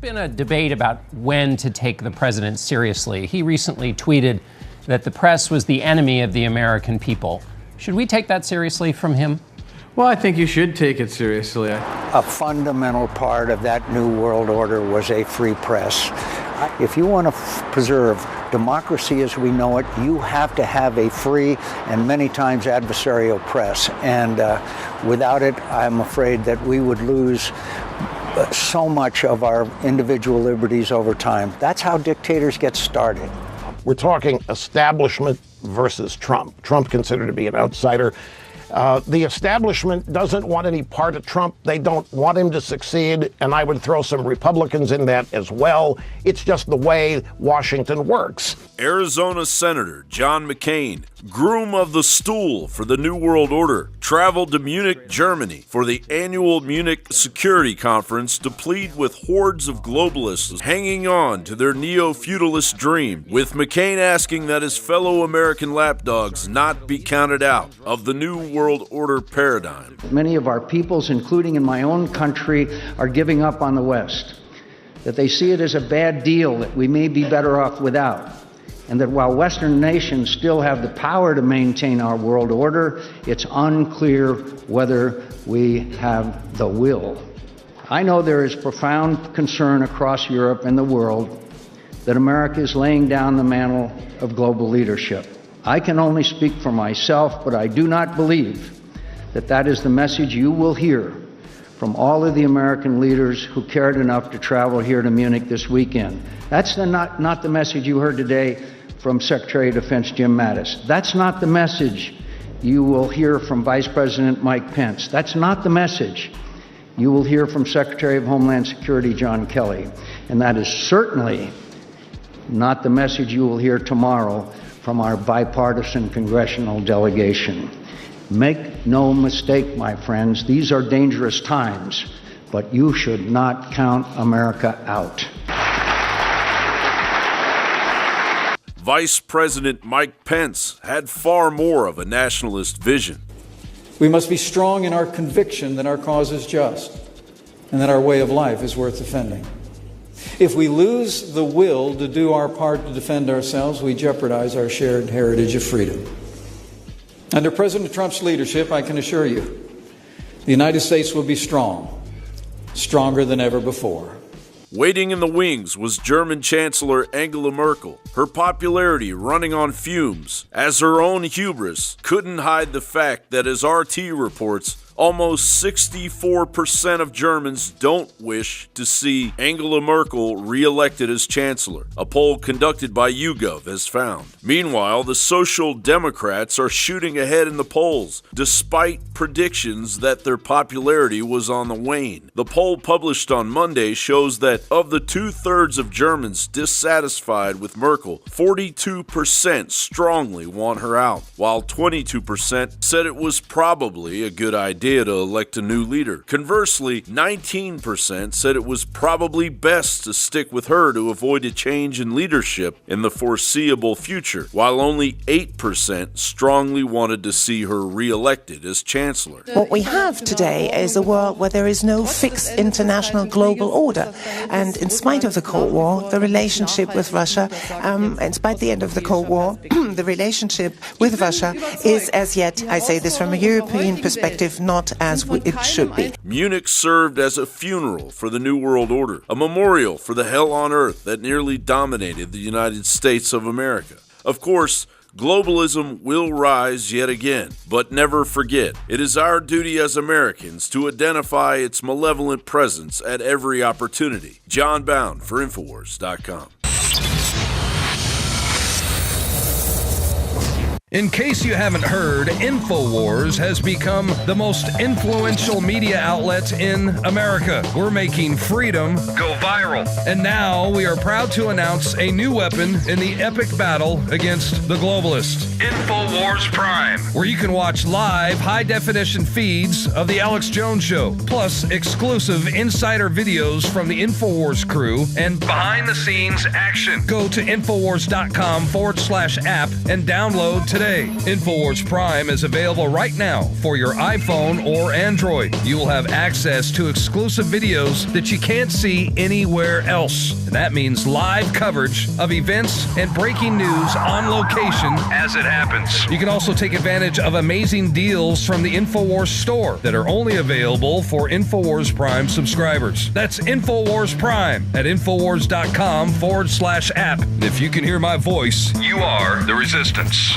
been a debate about when to take the president seriously. He recently tweeted that the press was the enemy of the American people. Should we take that seriously from him? Well, I think you should take it seriously. A fundamental part of that new world order was a free press. If you want to preserve democracy as we know it, you have to have a free and many times adversarial press. And without it, I'm afraid that we would lose so much of our individual liberties over time. That's how dictators get started. We're talking establishment versus Trump. Trump considered to be an outsider. The establishment doesn't want any part of Trump. They don't want him to succeed, and I would throw some Republicans in that as well. It's just the way Washington works. Arizona Senator John McCain, groom of the stool for the New World Order, traveled to Munich, Germany for the annual Munich Security Conference to plead with hordes of globalists hanging on to their neo-feudalist dream, with McCain asking that his fellow American lapdogs not be counted out of the New World Order paradigm. Many of our peoples, including in my own country, are giving up on the West, that they see it as a bad deal that we may be better off without, and that while Western nations still have the power to maintain our world order, it's unclear whether we have the will. I know there is profound concern across Europe and the world that America is laying down the mantle of global leadership. I can only speak for myself, but I do not believe that that is the message you will hear from all of the American leaders who cared enough to travel here to Munich this weekend. That's not the message you heard today from Secretary of Defense Jim Mattis. That's not the message you will hear from Vice President Mike Pence. That's not the message you will hear from Secretary of Homeland Security John Kelly. And that is certainly not the message you will hear tomorrow from our bipartisan congressional delegation. Make no mistake, my friends, these are dangerous times, but you should not count America out. Vice President Mike Pence had far more of a nationalist vision. We must be strong in our conviction that our cause is just and that our way of life is worth defending. If we lose the will to do our part to defend ourselves, we jeopardize our shared heritage of freedom. Under President Trump's leadership, I can assure you, the United States will be strong, stronger than ever before. Waiting in the wings was German Chancellor Angela Merkel, her popularity running on fumes, as her own hubris couldn't hide the fact that, as RT reports, almost 64% of Germans don't wish to see Angela Merkel re-elected as chancellor, a poll conducted by YouGov has found. Meanwhile, the Social Democrats are shooting ahead in the polls, despite predictions that their popularity was on the wane. The poll published on Monday shows that of the 2/3 of Germans dissatisfied with Merkel, 42% strongly want her out, while 22% said it was probably a good idea to elect a new leader. Conversely, 19% said it was probably best to stick with her to avoid a change in leadership in the foreseeable future, while only 8% strongly wanted to see her re-elected as chancellor. What we have today is a world where there is no fixed international global order. And in spite of the Cold War, the relationship with Russia, in spite of the end of the Cold War, the relationship with Russia is as yet, I say this from a European perspective, not as it should be. Munich served as a funeral for the New World Order, a memorial for the hell on earth that nearly dominated the United States of America. Of course, globalism will rise yet again, but never forget, it is our duty as Americans to identify its malevolent presence at every opportunity. John Bound for Infowars.com. In case you haven't heard, InfoWars has become the most influential media outlet in America. We're making freedom go viral. And now we are proud to announce a new weapon in the epic battle against the globalists. InfoWars Prime, where you can watch live high-definition feeds of The Alex Jones Show, plus exclusive insider videos from the InfoWars crew and behind-the-scenes action. Go to Infowars.com/app and download today. today. InfoWars Prime is available right now for your iPhone or Android. You will have access to exclusive videos that you can't see anywhere else. And that means live coverage of events and breaking news on location as it happens. You can also take advantage of amazing deals from the InfoWars store that are only available for InfoWars Prime subscribers. That's InfoWars Prime at Infowars.com/app. And if you can hear my voice, you are the resistance.